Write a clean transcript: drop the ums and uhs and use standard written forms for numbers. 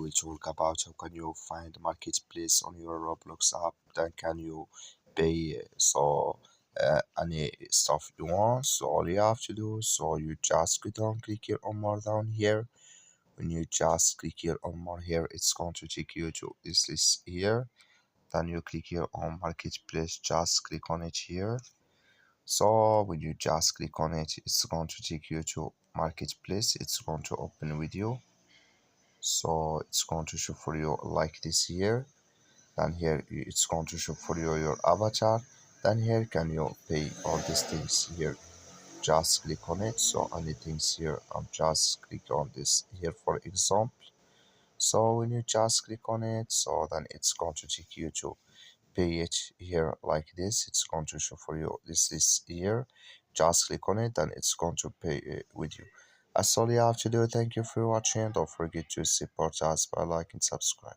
will talk about how can you find marketplace on your Roblox app, then can you pay any stuff you want. So all you have to do, so you just go down, click here on more down here. When you just click here on more here, it's going to take you to this list here. Then you click here on marketplace, just click on it here. So when you just click on it, it's going to take you to marketplace. It's going to open with you. So it's going to show for you like this here. Then here it's going to show for you your avatar. Then here can you pay all these things here. Just click on it. So anything here, I'm just click on this here for example. So when you just click on it, so then it's going to take you to pay it here like this. It's going to show for you this list here. Just click on it, then it's going to pay with you. That's all you have to do. Thank you for watching. Don't forget to support us by like and subscribe.